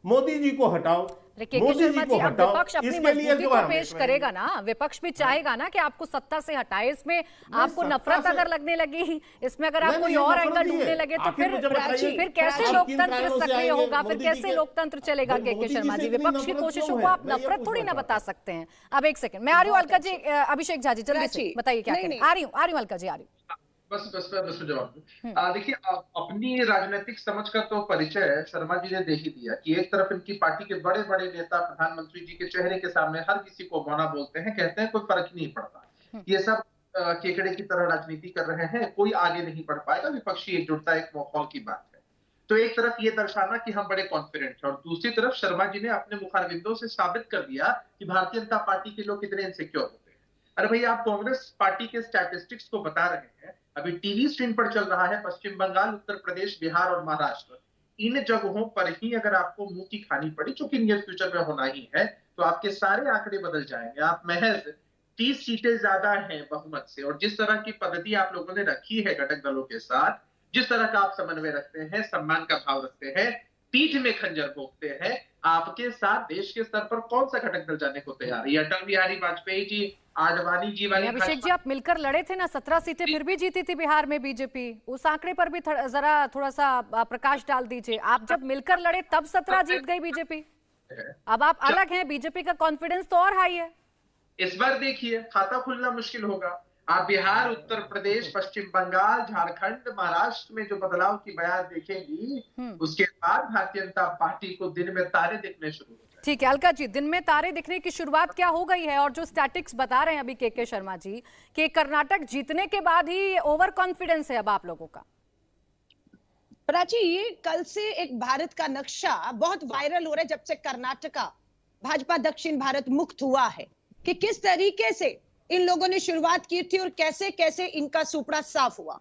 मोदी जी को हटाओ, लेकिन मोदी जी शर्मा को जी, अब हटाओ, विपक्ष अपनी इसके लिए मजबूती जो तो हम पेश देख रहे करेगा हैं। ना, विपक्ष भी चाहेगा ना कि आपको सत्ता से हटाए। इसमें आपको सत्ता नफरत से- अगर लगने लगी, इसमें अगर आप नहीं, कोई ये और नफरत एंगल ही है। ढूंढने लगे तो आखिर मुझे बताइए, फिर कैसे आप किन लोकतंत्र कारणों से सक्रिय आएंगे? होगा, फिर मोदी जी कैसे के- लोकतंत्र चलेगा? भाई, के मोदी जी शर्मा से जी, इतनी विपक्ष की नफरत कोशिशों क्यों को है? आप मैं ये नफरत पूछना थोड़ी ना चाहता बता हूं। सकते हैं। अब एक सेकंड, मैं आ रही हूँ अलका जी, अभिषेक झा जी जल्दी से प्राची, बताइए क्या नहीं, करें। नहीं। आ रही हूँ अलका जी, आ रही हूँ। बस जवाब दूं। देखिए, अपनी राजनीतिक समझ का तो परिचय शर्मा जी ने दे ही दिया कि एक तरफ इनकी पार्टी के बड़े बड़े नेता प्रधानमंत्री जी के चेहरे के सामने हर किसी को मौना बोलते हैं, कहते हैं कोई फर्क ही नहीं पड़ता। ये सब केकड़े की तरह राजनीति कर रहे हैं, कोई आगे नहीं बढ़ पाएगा, विपक्षी एकजुटता एक माहौल की बात है। तो एक तरफ ये दर्शाना कि हम बड़े कॉन्फिडेंट हैं, और दूसरी तरफ शर्मा जी ने अपने मुखारबिंदों से साबित कर दिया कि भारतीय जनता पार्टी के लोग कितने इनसिक्योर होते हैं। अरे भैया, आप कांग्रेस पार्टी के स्टैटिस्टिक्स को बता रहे हैं, अभी टीवी स्क्रीन पर चल रहा है पश्चिम बंगाल, उत्तर प्रदेश, बिहार और महाराष्ट्र। इन जगहों पर ही अगर आपको मुंह की खानी पड़ी, जो कि नियर फ्यूचर में होना ही है, तो आपके सारे आंकड़े बदल जाएंगे। आप महज 30 सीटें ज्यादा हैं बहुमत से, और जिस तरह की पद्धति आप लोगों ने रखी है घटक दलों के साथ, जिस तरह का आप समन्वय रखते हैं, सम्मान का भाव रखते हैं, पीठ में खंजर भोंकते हैं, आपके साथ देश के स्तर पर कौन सा घटक दल जाने को तैयार है? अटल बिहारी वाजपेयी जी, आडवाणी जी वाली अभिषेक जी, आप मिलकर लड़े थे ना, 17 सीटें फिर भी जीती थी बिहार में बीजेपी। उस आंकड़े पर भी जरा थोड़ा सा प्रकाश डाल दीजिए। आप जब मिलकर लड़े तब 17 जीत गई बीजेपी, अब आप अलग हैं, बीजेपी का कॉन्फिडेंस तो और हाई है। इस बार देखिए, खाता खुलना मुश्किल होगा। आप बिहार, उत्तर प्रदेश, पश्चिम बंगाल, झारखंड, महाराष्ट्र में जो बदलाव की बयान देखेंगी, उसके बाद भारतीय जनता पार्टी को दिन में तारे दिखने शुरू हो जाएंगे। ठीक है अलका जी, दिन में तारे दिखने की शुरुआत क्या हो गई है? और जो स्टैटिक्स बता रहे हैं अभी के शर्मा जी कि कर्नाटक जीतने के बाद ही ओवर कॉन्फिडेंस है अब आप लोगों का। प्राची, ये कल से एक भारत का नक्शा बहुत वायरल हो रहा है जब से कर्नाटका भाजपा दक्षिण भारत मुक्त हुआ है, कि किस तरीके से इन लोगों ने शुरुआत की थी और कैसे कैसे इनका सुपड़ा साफ हुआ।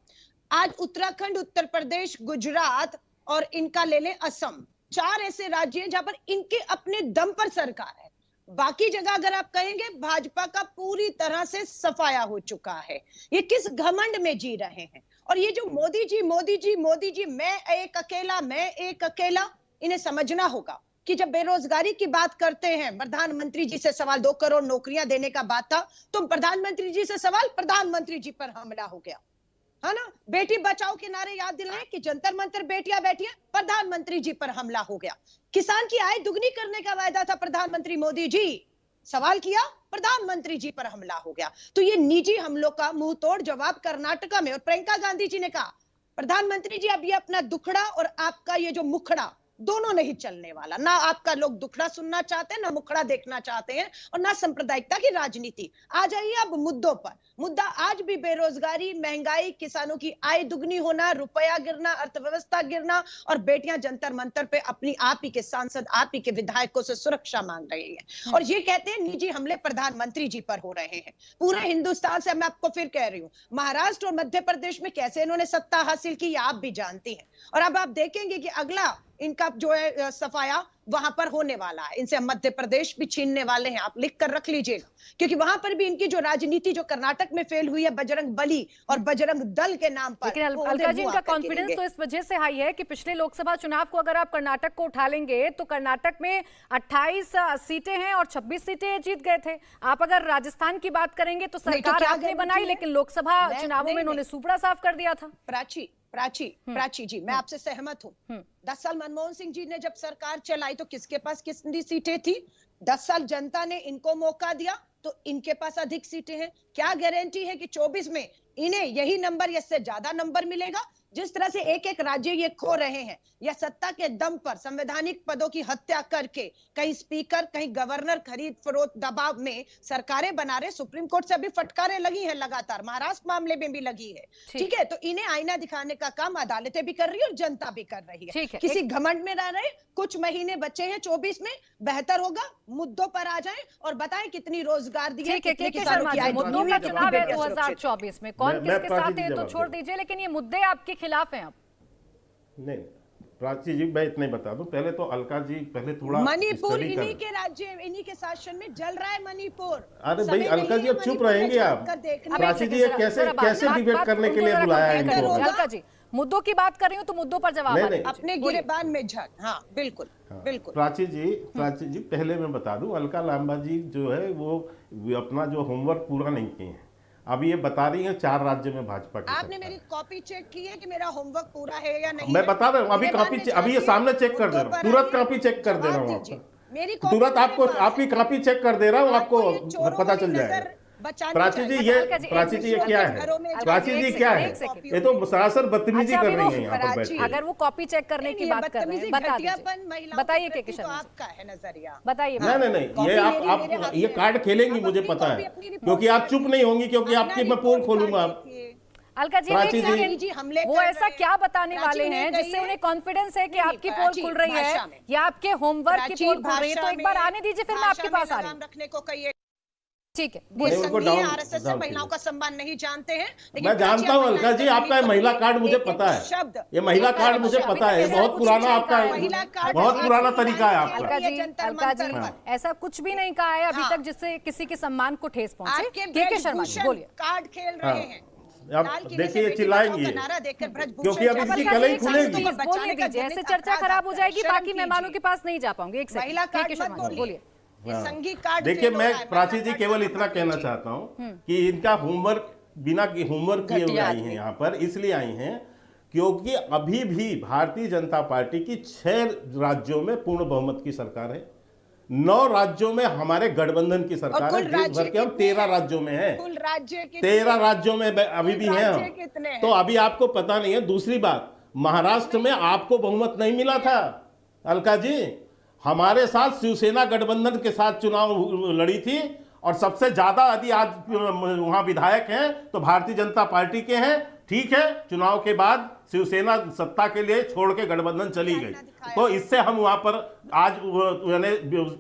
आज उत्तराखंड, उत्तर प्रदेश, गुजरात और इनका ले लें असम, 4 ऐसे राज्य हैं जहां पर इनके अपने दम पर सरकार है। बाकी जगह अगर आप कहेंगे, भाजपा का पूरी तरह से सफाया हो चुका है। ये किस घमंड में जी रहे हैं? और ये जो मोदी जी मोदी जी मोदी जी, मैं एक अकेला, इन्हें समझना होगा कि जब बेरोजगारी की बात करते हैं, प्रधानमंत्री जी से सवाल 2 करोड़ नौकरियां देने का बात था, तो प्रधानमंत्री जी से सवाल, प्रधानमंत्री जी पर हमला हो गया, है ना। बेटी बचाओ के नारे याद दिलाएं कि जंतर मंतर बेटियां बैठियां, प्रधानमंत्री जी पर हमला हो गया। किसान की आय दुगनी करने का वायदा था प्रधानमंत्री मोदी जी, सवाल किया, प्रधानमंत्री जी पर हमला हो गया। तो ये निजी हमलों का मुंह तोड़ जवाब कर्नाटका में। और प्रियंका गांधी जी ने कहा, प्रधानमंत्री जी अब ये अपना दुखड़ा और आपका ये जो मुखड़ा दोनों नहीं चलने वाला। ना आपका लोग दुखड़ा सुनना चाहते हैं, ना मुखड़ा देखना चाहते हैं, और ना सांप्रदायिकता की राजनीति। आ जाइए अब मुद्दों पर। मुद्दा आज भी बेरोजगारी, महंगाई, किसानों की आय दुगनी होना, रुपया गिरना, अर्थव्यवस्था गिरना, और बेटियां जंतर मंतर पे अपनी आप ही के सांसद, आप ही के विधायकों से सुरक्षा मांग रही हैं, और ये कहते हैं निजी हमले प्रधानमंत्री जी पर हो रहे हैं। पूरे हिंदुस्तान से मैं आपको फिर कह रही हूँ, महाराष्ट्र और मध्य प्रदेश में कैसे इन्होंने सत्ता हासिल की, आप भी जानती हैं। और अब आप देखेंगे कि अगला इनका जो है सफाया वहां पर होने वाला है, इनसे मध्य प्रदेश भी छीनने वाले हैं। आप लिख कर रख लीजिएगा, क्योंकि वहां पर भी इनकी जो राजनीति जो कर्नाटक में फेल हुई है बजरंग बली और बजरंग दल के नाम पर, लेकिन अलका जी, इनका कॉन्फिडेंस तो इस वजह से हाई है कि पिछले लोकसभा चुनाव को अगर आप कर्नाटक को उठा लेंगे तो कर्नाटक में 28 सीटें हैं और 26 सीटें जीत गए थे। आप अगर राजस्थान की बात करेंगे तो सरकार आपने बनाई, लेकिन लोकसभा चुनावों में इन्होंने सुपड़ा साफ कर दिया था। प्राची जी, मैं आपसे सहमत हूँ। 10 साल मनमोहन सिंह जी ने जब सरकार चलाई तो किसके पास कितनी सीटें थी? 10 साल जनता ने इनको मौका दिया तो इनके पास अधिक सीटें हैं। क्या गारंटी है कि 24 में इन्हें यही नंबर या इससे ज्यादा नंबर मिलेगा? जिस तरह से एक एक राज्य ये खो रहे हैं, या सत्ता के दम पर संवैधानिक पदों की हत्या करके कहीं स्पीकर, कहीं गवर्नर, खरीद फरोख्त दबाव में सरकारें बना रहे। सुप्रीम कोर्ट से अभी फटकारें लगी हैं लगातार, महाराष्ट्र मामले में भी लगी है। ठीक है, तो इन्हें आईना दिखाने का काम अदालतें भी कर रही है और जनता भी कर रही है। किसी घमंड में रह रहे, कुछ महीने बचे हैं 24 में, बेहतर होगा मुद्दों पर आ जाएं और बताएं कितनी रोजगार दिए। मुद्दों का चुनाव है 2024 में, कौन किसके साथ है तो छोड़ दीजिए, लेकिन ये मुद्दे आपके खिलाफ हैं अब। नहीं प्राची जी, मैं इतना ही बता दूं, पहले तो अलका जी पहले थोड़ा मणिपुर इन्हीं के राज्य, इन्हीं के शासन में जल रहा है मणिपुर। अरे भाई अलका जी, अब चुप रहेंगे आप? प्राची जी, कैसे डिबेट करने के लिए बुलाया है इनको? अलका जी, मुद्दों की बात कर रही हूँ तो मुद्दों पर जवाब नहीं, अपने गिरेबान में झक। हाँ बिल्कुल बिल्कुल। प्राची जी पहले मैं बता दूं, अलका लांबा जी जो है वो अपना जो होमवर्क पूरा नहीं किए हैं। अभी ये बता रही हैं 4 राज्य में भाजपा की आपने मेरी कॉपी चेक की है कि मेरा होमवर्क पूरा है या नहीं? मैं बता रहा हूँ, अभी कॉपी अभी ये सामने चेक कर दे रहा हूँ, तुरंत कॉपी चेक कर दे रहा हूँ आपको, तुरंत आपको आपकी कॉपी चेक कर दे रहा हूँ, आपको पता चल जाएगा। प्राची जी ये क्या है? प्राची जी क्या है? ये तो सरासर बदतमीजी कर रही है यहाँ पर बैठ के। अगर वो कॉपी चेक करने की बात कर रहे हैं, बता दीजिए, बताइए के किशन, आपका है नजरिया, बताइए। नहीं, ये आप ये कार्ड खेलेंगी, मुझे पता है, क्योंकि आप चुप नहीं होंगी, क्योंकि आपकी मैं पोल खोलूंगा। आप अलका जी, वो ऐसा क्या बताने वाले हैं जिससे उन्हें कॉन्फिडेंस है कि आपकी पोल खुल रही है या आपके होमवर्क की पोल खुल रही है? तो एक बार आने दीजिए, फिर मैं आपके पास आ रही हूँ। रखने को कहिए। ठीक है, आरएसएस से महिलाओं का सम्मान नहीं जानते हैं, मैं जानता हूँ अलका जी, आपका महिला कार्ड मुझे पता है, ये महिला कार्ड मुझे पता है, बहुत पुराना आपका है, बहुत पुराना तरीका है आपका। अलका जी ऐसा कुछ भी नहीं कहा है अभी तक जिससे किसी के सम्मान को ठेस पहुंचे। के शर्मा जी बोलिए। कार्ड खेल रहे हैं, अब देखिए चिल्लाएंगे क्योंकि अभी इसकी कलई खुलेगी। बोलने दीजिए, ऐसे चर्चा खराब हो जाएगी, बाकी मेहमानों के पास नहीं जा पाऊंगी। एक सेकंड, के शर्मा जी बोलिए। देखिए मैं प्राची जी केवल इतना कहना चाहता हूं कि इनका होमवर्क बिना होमवर्क किए हुए आई हैं यहाँ पर, इसलिए आई हैं क्योंकि अभी भी भारतीय जनता पार्टी की 6 राज्यों में पूर्ण बहुमत की सरकार है, 9 राज्यों में हमारे गठबंधन की सरकार है, देश भर के हम 13 राज्यों में है, 13 राज्यों में अभी भी हैं हम। तो अभी आपको पता नहीं है। दूसरी बात, महाराष्ट्र में आपको बहुमत नहीं मिला था अलका जी, हमारे साथ शिवसेना गठबंधन के साथ चुनाव लड़ी थी, और सबसे ज्यादा यदि आज वहां विधायक हैं तो भारतीय जनता पार्टी के हैं। ठीक है, चुनाव के बाद शिवसेना सत्ता के लिए छोड़ के गठबंधन चली गई, तो इससे हम वहां पर आज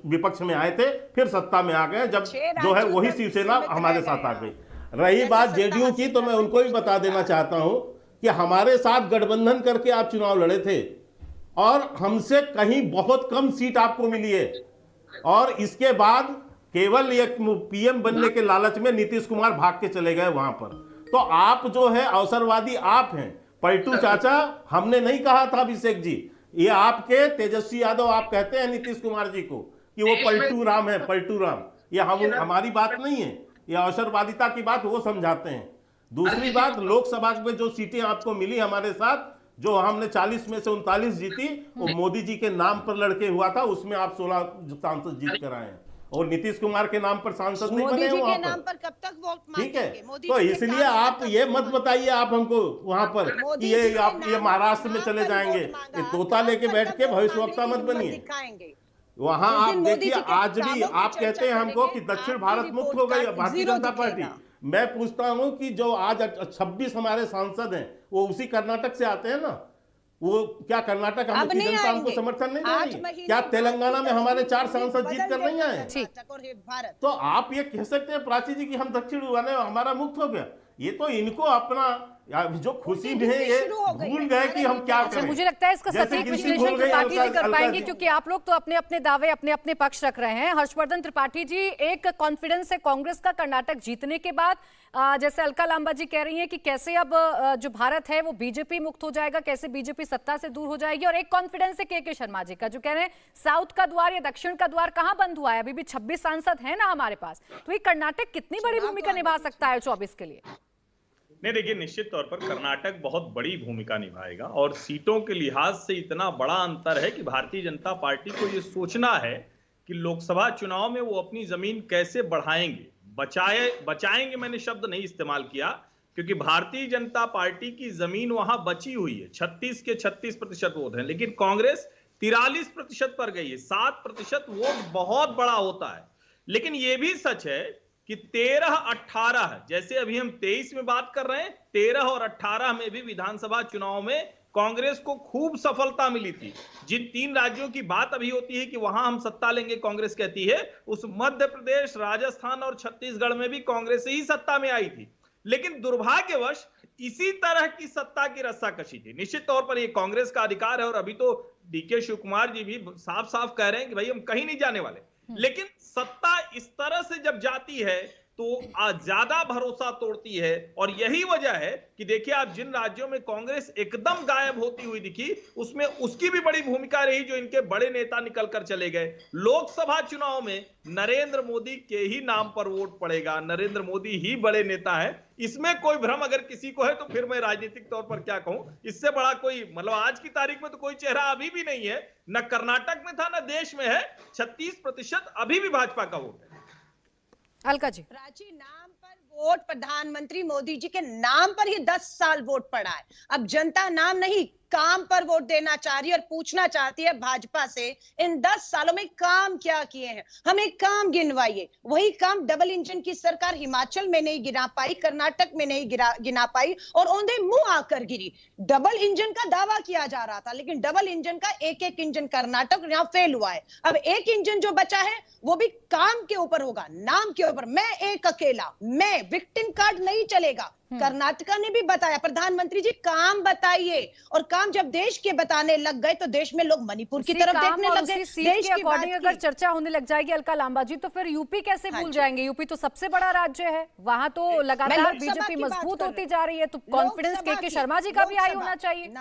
विपक्ष में आए थे, फिर सत्ता में आ गए, जब जो है वही शिवसेना हमारे साथ आ गई। रही बात जेडीयू की, तो मैं उनको भी बता देना चाहता हूं कि हमारे साथ गठबंधन करके आप चुनाव लड़े थे और हमसे कहीं बहुत कम सीट आपको मिली है, और इसके बाद केवल एक पीएम बनने के लालच में नीतीश कुमार भाग के चले गए वहां पर। तो आप जो है अवसरवादी आप हैं, पलटू चाचा हमने नहीं कहा था अभिषेक जी, ये आपके तेजस्वी यादव आप कहते हैं नीतीश कुमार जी को कि वो पलटू राम है, पलटू राम। ये हमारी बात नहीं है, ये अवसरवादिता की बात वो समझाते हैं। दूसरी बात, लोकसभा में जो सीटें आपको मिली हमारे साथ, जो हमने 40 में से 39 जीती, वो मोदी जी के नाम पर लड़के हुआ था, उसमें आप 16 सांसद जीत कर आए हैं, और नीतीश कुमार के नाम पर सांसद नहीं बने वहां पर। कब तक वोट ठीक है, तो इसलिए आप ये मत बताइए आप हमको वहां पर कि ये आप ये महाराष्ट्र में चले जाएंगे, ये तोता लेके बैठ के भविष्यवक्ता मत बनिए। वहां आप देखिए, आज भी आप कहते हैं हमको कि दक्षिण भारत मुक्त हो गई भारतीय जनता पार्टी। मैं पूछता हूं कि जो आज 26 हमारे सांसद हैं वो उसी कर्नाटक से आते हैं ना, वो क्या कर्नाटक हमारी जनता हमको समर्थन नहीं दे रही? क्या तेलंगाना में हमारे 4 सांसद जीत कर नहीं आए? तो आप ये कह सकते हैं प्राची जी कि हम दक्षिण हमारा मुक्त हो गया? ये तो इनको अपना जो खुशी में है ये भूल गए कि हम क्या करें। मुझे लगता है इसका सटीक विश्लेषण त्रिपाठी जी कर पाएंगे, क्योंकि आप लोग तो अपने अपने दावे अपने अपने पक्ष रख रहे हैं। हर्षवर्धन त्रिपाठी जी, एक कॉन्फिडेंस है कांग्रेस का कर्नाटक जीतने के बाद, जैसे अलका लांबा जी कह रही हैं कि कैसे अब जो भारत है वो बीजेपी मुक्त हो जाएगा, कैसे बीजेपी सत्ता से दूर हो जाएगी, और एक कॉन्फिडेंस है के शर्मा जी का जो कह रहे हैं साउथ का द्वार या दक्षिण का द्वार कहां बंद हुआ है, अभी भी 26 सांसद है ना हमारे पास। तो ये कर्नाटक कितनी बड़ी भूमिका निभा सकता है 24 के लिए? नहीं, देखिए निश्चित तौर पर कर्नाटक बहुत बड़ी भूमिका निभाएगा, और सीटों के लिहाज से इतना बड़ा अंतर है कि भारतीय जनता पार्टी को यह सोचना है कि लोकसभा चुनाव में वो अपनी जमीन कैसे बढ़ाएंगे, बचाएंगे मैंने शब्द नहीं इस्तेमाल किया, क्योंकि भारतीय जनता पार्टी की जमीन वहां बची हुई है, 36 के 36% वोट है, लेकिन कांग्रेस 43% पर गई है। 7% वोट बहुत बड़ा होता है। लेकिन यह भी सच है कि 13-18, जैसे अभी हम 23 में बात कर रहे हैं, 13 और 18 में भी विधानसभा चुनाव में कांग्रेस को खूब सफलता मिली थी। जिन 3 राज्यों की बात अभी होती है कि वहां हम सत्ता लेंगे कांग्रेस कहती है, उस मध्य प्रदेश, राजस्थान और छत्तीसगढ़ में भी कांग्रेस ही सत्ता में आई थी। लेकिन दुर्भाग्यवश इसी तरह की सत्ता की रस्साकशी थी। निश्चित तौर पर यह कांग्रेस का अधिकार है, और अभी तो डीके शिव कुमार जी भी साफ साफ कह रहे हैं कि भाई हम कहीं नहीं जाने वाले। लेकिन सत्ता इस तरह से जब जाती है तो ज्यादा भरोसा तोड़ती है। और यही वजह है कि देखिए आप जिन राज्यों में कांग्रेस एकदम गायब होती हुई दिखी, उसमें उसकी भी बड़ी भूमिका रही जो इनके बड़े नेता निकल कर चले गए। लोकसभा चुनाव में नरेंद्र मोदी के ही नाम पर वोट पड़ेगा, नरेंद्र मोदी ही बड़े नेता है, इसमें कोई भ्रम अगर किसी को है तो फिर मैं राजनीतिक तौर पर क्या कहूं, इससे बड़ा कोई मतलब आज की तारीख में तो कोई चेहरा अभी भी नहीं है, न कर्नाटक में था न देश में है। 36% अभी भी भाजपा का वोट है। अलका जी, प्राची, नाम पर वोट प्रधानमंत्री मोदी जी के नाम पर ही 10 साल वोट पड़ा है। अब जनता नाम नहीं काम पर वोट देना चाह रही है और पूछना चाहती है भाजपा से इन 10 सालों में काम क्या किए हैं, हमें काम गिनवाइए। वही काम डबल इंजन की सरकार हिमाचल में नहीं गिना पाई, कर्नाटक में नहीं गिना पाई और औंधे मुंह आकर गिरी। डबल इंजन का दावा किया जा रहा था, लेकिन डबल इंजन का एक इंजन कर्नाटक यहां फेल हुआ है। अब एक इंजन जो बचा है वो भी काम के ऊपर होगा, नाम के ऊपर। मैं एक अकेला, मैं विक्टिम कार्ड नहीं चलेगा। कर्नाटका ने भी बताया, प्रधानमंत्री जी काम बताइए, और काम जब देश के बताने लग गए तो देश में लोग मणिपुर की तरफ देखने लग गए। देश के अकॉर्डिंग अगर चर्चा होने लग जाएगी अलका लांबा जी, तो फिर यूपी कैसे भूल जाएंगे? यूपी तो सबसे बड़ा राज्य है, वहां तो लगातार बीजेपी मजबूत होती जा रही है, तो कॉन्फिडेंस के शर्मा जी का भी हाई होना चाहिए।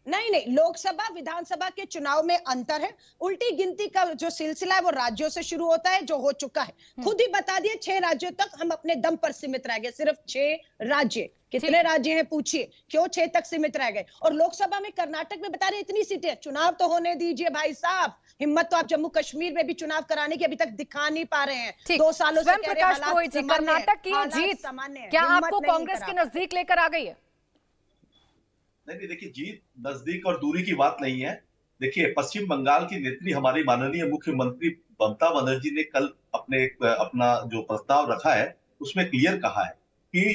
नहीं, लोकसभा विधानसभा के चुनाव में अंतर है। उल्टी गिनती का जो सिलसिला है वो राज्यों से शुरू होता है, जो हो चुका है। खुद ही बता दिए 6 राज्यों तक हम अपने दम पर सीमित रह गए, सिर्फ 6 राज्य। कितने राज्य हैं पूछिए, क्यों 6 तक सीमित रह गए? और लोकसभा में कर्नाटक में बता रहे इतनी सीटें, चुनाव तो होने दीजिए भाई साहब। हिम्मत तो आप जम्मू कश्मीर में भी चुनाव कराने की अभी तक दिखा नहीं पा रहे हैं। 2 सालों से कह रहे हैं कर्नाटक की जीत क्या आपको कांग्रेस के नजदीक लेकर आ गई है? नहीं, देखिए जीत नजदीक और दूरी की बात नहीं है। देखिए पश्चिम बंगाल की नेत्री हमारी माननीय मुख्यमंत्री ममता बनर्जी ने कल अपना जो प्रस्ताव रखा है उसमें क्लियर कहा है कि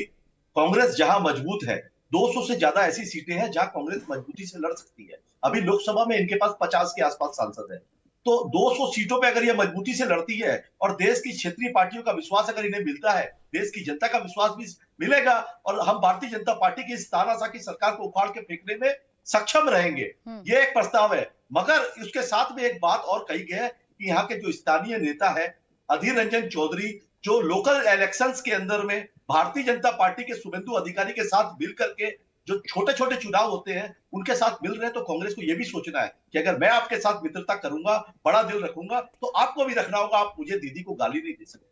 कांग्रेस जहां मजबूत है, 200 से ज्यादा ऐसी सीटें हैं जहां कांग्रेस मजबूती से लड़ सकती है। अभी लोकसभा में इनके पास 50 के आसपास सांसद है, तो 200 सीटों पे अगर ये मजबूती से लड़ती है और देश की क्षेत्रीय पार्टियों का विश्वास अगर इन्हें मिलता है, देश की जनता का विश्वास भी मिलेगा और हम भारतीय जनता पार्टी की इस तानाशाह की सरकार को उखाड़ के फेंकने में सक्षम रहेंगे। ये एक प्रस्ताव है। मगर उसके साथ में एक बात और कही गई है कि यहाँ के जो स्थानीय नेता है अधीर रंजन चौधरी, जो लोकल इलेक्शंस के अंदर में भारतीय जनता पार्टी के शुभेंदु अधिकारी के साथ मिल करके जो छोटे छोटे चुनाव होते हैं उनके साथ मिल रहे हैं, तो कांग्रेस को यह भी सोचना है कि अगर मैं आपके साथ मित्रता करूंगा, बड़ा दिल रखूंगा, तो आपको भी रखना होगा। आप मुझे दीदी को गाली नहीं दे सकते।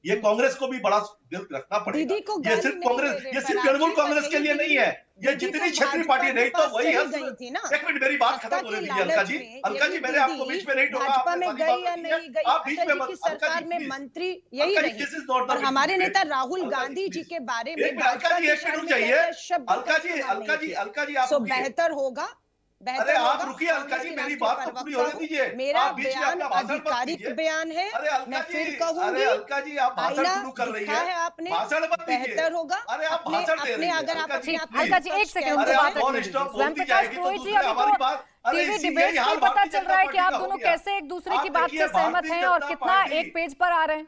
ये कांग्रेस को भी बड़ा दिल रखना पड़ेगा। ये सिर्फ कांग्रेस, ये सिर्फ तृणमूल कांग्रेस के लिए नहीं है, ये जितनी क्षेत्रीय पार्टी नहीं तो वही है। एक मिनट मेरी बात खत्म होने दीजिए अलका जी। अलका जी मैंने आपको बीच में नहीं टोका, भाजपा में गई या नहीं गई, आप बीच में सरकार में मंत्री यही रही। और हमारे नेता राहुल गांधी जी के बारे में अलका जी एक मिनट चाहिए। अलका जी आप बेहतर होगा। अरे आप रुकिए अलका जी, मेरी बात तो पूरी होने दीजिए। मेरा बयान आधिकारिक बयान है। मैं फिर कहूंगी, अलका जी आप भाषण शुरू कर रही है, आपने भाषण मत दीजिए। बेहतर होगा। अरे आप भाषण दे रही हैं अगर आप अलका जी एक सेकंड उनको बात रखने दीजिए। स्वयं प्रकाश पुरोहित जी, अभी तो टीवी डिबेट में पता चल रहा है कि आप दोनों कैसे एक दूसरे की बात से सहमत हैं और कितना एक पेज पर आ रहे हैं।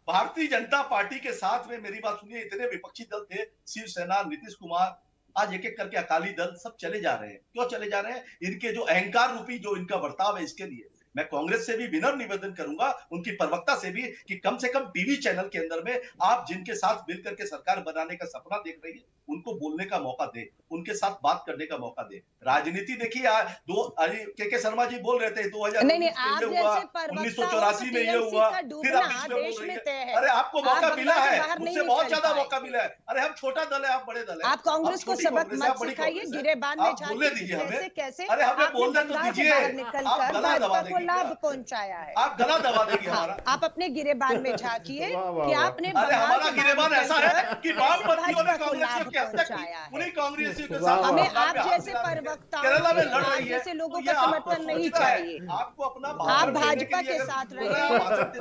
भारतीय जनता पार्टी के साथ में मेरी बात सुनिए, इतने विपक्षी दल थे, शिवसेना, नीतीश कुमार, आज एक एक करके अकाली दल सब चले जा रहे हैं। क्यों चले जा रहे हैं? इनके जो अहंकार रूपी जो इनका बर्ताव है इसके लिए। मैं कांग्रेस से भी विनम्र निवेदन करूंगा, उनकी प्रवक्ता से भी, कि कम से कम टीवी चैनल के अंदर में आप जिनके साथ मिलकर के सरकार बनाने का सपना देख रही है उनको बोलने का मौका दे, उनके साथ बात करने का मौका दे। राजनीति देखिए, के शर्मा जी बोल रहे थे 1984 में ये हुआ, फिर आप बीच में बोल रही है। अरे आपको मौका मिला है, मुझसे बहुत ज्यादा मौका मिला है। अरे हम छोटा दल है, आप बड़े दल है। आप कांग्रेस को सबक मत सिखाइए, गिरेबान में बोलने दीजिए हमें। कैसे अरे हमें बोलने तो दीजिए। आप गला दबा देंगे, लाभ पहुंचाया है। आप गला दबा देंगे हमारा। आप अपने गिरेबान में झांकिए कि आपने हमारा गिरेबान ऐसा है कि वामपंथियों ने कांग्रेसियों की हत्या की, उन्हीं कांग्रेसियों के साथ हमें आप जैसे प्रवक्ता, केरला में लड़ रही है, जैसे लोगों का समर्थन नहीं चाहिए। आपको अपना आप भाजपा के साथ रहे,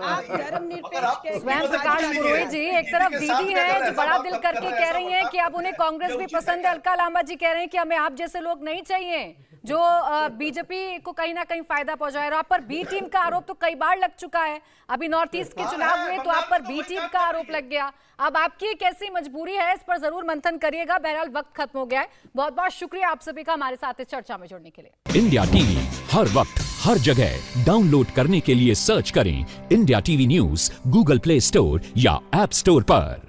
आप धर्मनिरपेक्ष। स्वयं प्रकाश पुरोहित जी, एक तरफ दीदी है जो बड़ा दिल करके कह रही हैं कि अब उन्हें कांग्रेस भी पसंद है, अलका लांबा जी कह रहे हैं कि हमें आप जैसे लोग नहीं चाहिए। जो बीजेपी को कहीं ना कहीं फायदा पहुंचाए। और आप पर बी टीम का आरोप तो कई बार लग चुका है, अभी नॉर्थ ईस्ट के चुनाव हुए तो आप पर बी टीम का आरोप लग गया। अब आपकी कैसी मजबूरी है, इस पर जरूर मंथन करिएगा। बहरहाल वक्त खत्म हो गया है। बहुत बहुत शुक्रिया आप सभी का हमारे साथ इस चर्चा में जुड़ने के लिए। इंडिया टीवी हर वक्त हर जगह डाउनलोड करने के लिए सर्च करें India TV news Google play store या ऐप स्टोर पर।